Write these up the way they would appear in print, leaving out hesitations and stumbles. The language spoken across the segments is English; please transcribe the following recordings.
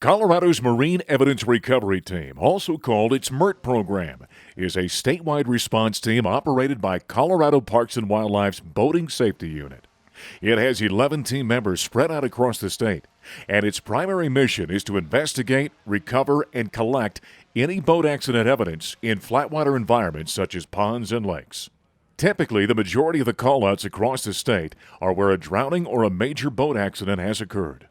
Colorado's Marine Evidence Recovery Team, also called its MIRT program, is a statewide response team operated by Colorado Parks and Wildlife's Boating Safety Unit. It has 11 team members spread out across the state, and its primary mission is to investigate, recover, and collect any boat accident evidence in flatwater environments such as ponds and lakes. Typically, the majority of the callouts across the state are where a drowning or a major boat accident has occurred.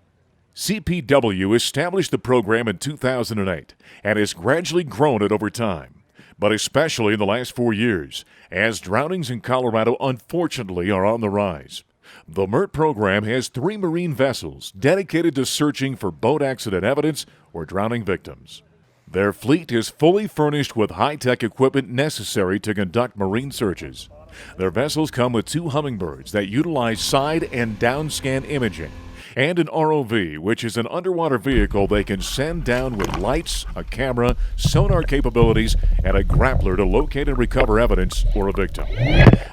CPW established the program in 2008 and has gradually grown it over time, but especially in the last 4 years, as drownings in Colorado unfortunately are on the rise. The MIRT program has 3 marine vessels dedicated to searching for boat accident evidence or drowning victims. Their fleet is fully furnished with high-tech equipment necessary to conduct marine searches. Their vessels come with 2 Humminbirds that utilize side and down scan imaging, and an ROV, which is an underwater vehicle they can send down with lights, a camera, sonar capabilities, and a grappler to locate and recover evidence or a victim.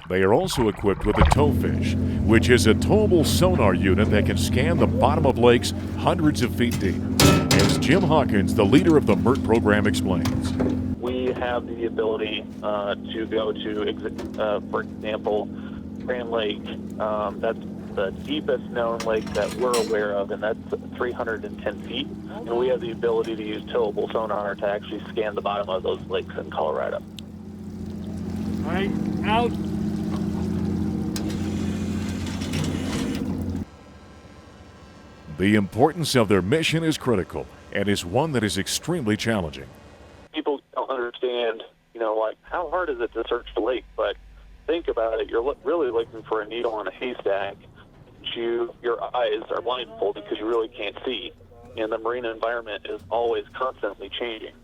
They are also equipped with a towfish, which is a towable sonar unit that can scan the bottom of lakes hundreds of feet deep. As Jim Hawkins, the leader of the MIRT program, explains. We have the ability to go to, for example, Grand Lake. That's the deepest known lake that we're aware of, and that's 310 feet. And we have the ability to use towable sonar to actually scan the bottom of those lakes in Colorado. All right, out. The importance of their mission is critical and is one that is extremely challenging. People don't understand, like how hard is it to search the lake? But think about it, you're really looking for a needle in a haystack. Your eyes are blindfolded because you really can't see, and the marine environment is always constantly changing.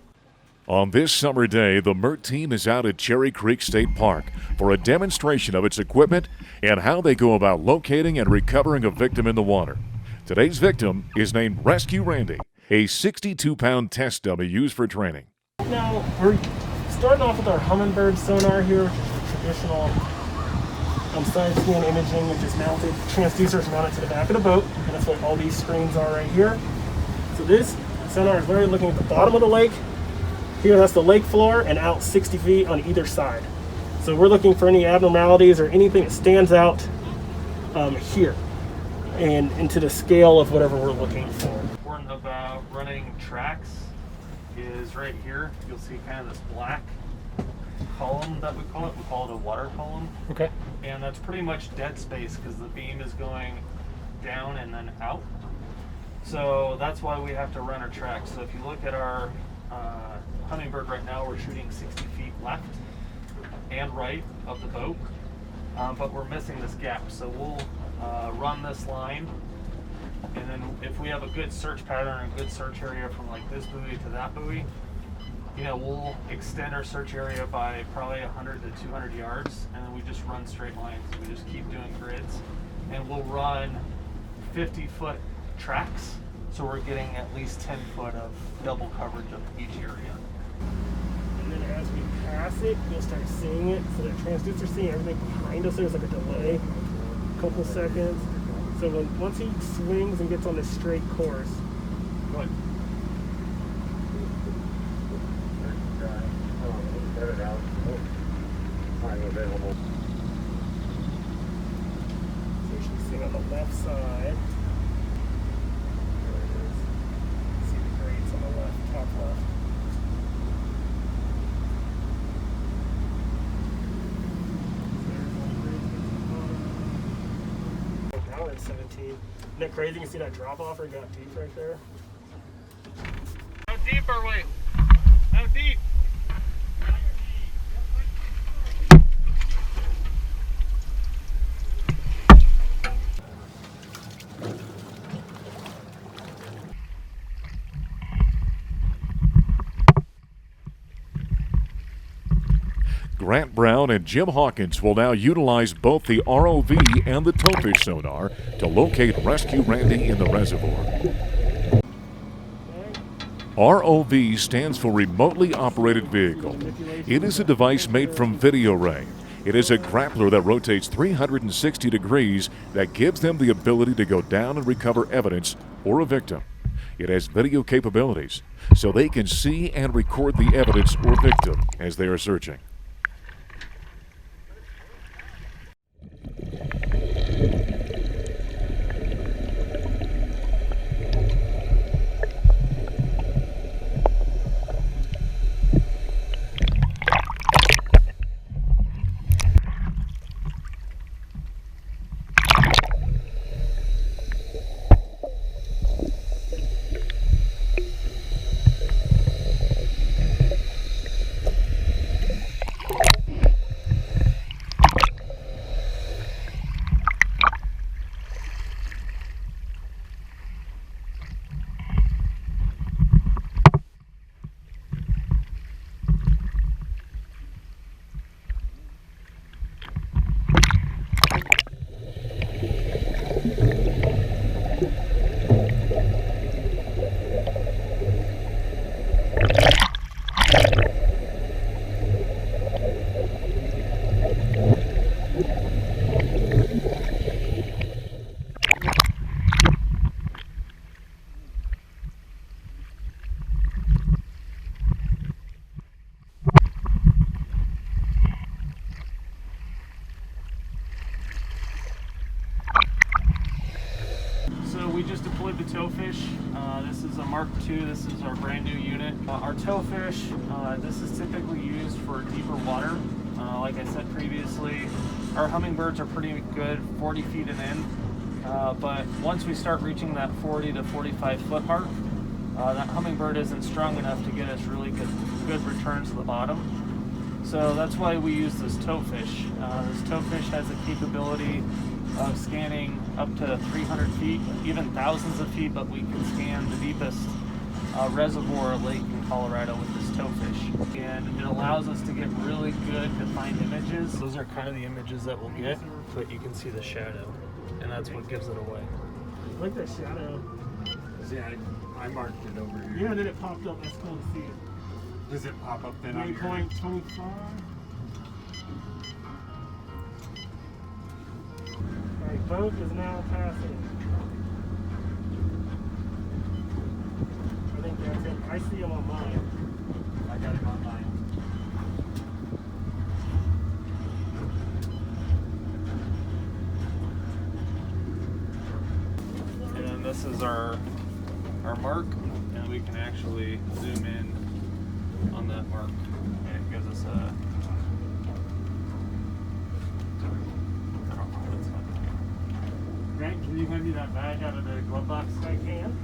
On this summer day, the MIRT team is out at Cherry Creek State Park for a demonstration of its equipment and how they go about locating and recovering a victim in the water. Today's victim is named Rescue Randy, a 62-pound test dummy used for training. Now, we're starting off with our Humminbird Sonar here, which is the traditional side scan imaging, which is mounted, transducers mounted to the back of the boat, and that's what all these screens are right here. So this sonar is literally looking at the bottom of the lake. Here, that's the lake floor, and out 60 feet on either side. So we're looking for any abnormalities or anything that stands out here and into the scale of whatever we're looking for. Important about running tracks is right here. You'll see kind of this black column that we call it a water column. Okay. And that's pretty much dead space because the beam is going down and then out. So that's why we have to run our tracks. So if you look at our Humminbird right now, we're shooting 60 feet left and right of the boat, but we're missing this gap. So we'll run this line, and then if we have a good search pattern and a good search area from like this buoy to that buoy, we'll extend our search area by probably 100 to 200 yards, and then we just run straight lines. We just keep doing grids, and we'll run 50-foot tracks, so we're getting at least 10 foot of double coverage of each area. And then as we pass it, you'll start seeing it, so the transducer's seeing everything behind us. There's like a delay, a couple seconds. So once he swings and gets on this straight course, go ahead. Available. So you should see on the left side. There it is. See the grades on the left, top left. Now it's 17. Isn't that crazy? You can see that drop off or got deep right there. How deep are we? How deep? Grant Brown and Jim Hawkins will now utilize both the ROV and the towfish sonar to locate Rescue Randy in the reservoir. ROV stands for Remotely Operated Vehicle. It is a device made from video ray. It is a grappler that rotates 360 degrees that gives them the ability to go down and recover evidence or a victim. It has video capabilities, so they can see and record the evidence or victim as they are searching. We just deployed the towfish. This is a Mark II. This is our brand new unit. Our towfish, this is typically used for deeper water. Like I said previously, our hummingbirds are pretty good 40 feet and in. But once we start reaching that 40 to 45 foot mark, that hummingbird isn't strong enough to get us really good returns to the bottom. So that's why we use this towfish. This towfish has a capability of scanning up to 300 feet, even thousands of feet, but we can scan the deepest reservoir lake in Colorado with this towfish. And it allows us to get really good defined images. Those are kind of the images that we'll get, but you can see the shadow, and that's what gives it away. I like that shadow. Yeah, I marked it over here. Yeah, then it popped up. That's cool to see it. Does it pop up then on your... 3.25. Alright, boat is now passing. I think that's it. I see him on mine. I got him on mine. And then this is our mark, and we can actually zoom in on that mark, and it gives us a... Grant, can you hand me that bag out of the glove box? I can.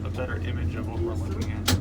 A better image of what we're looking at.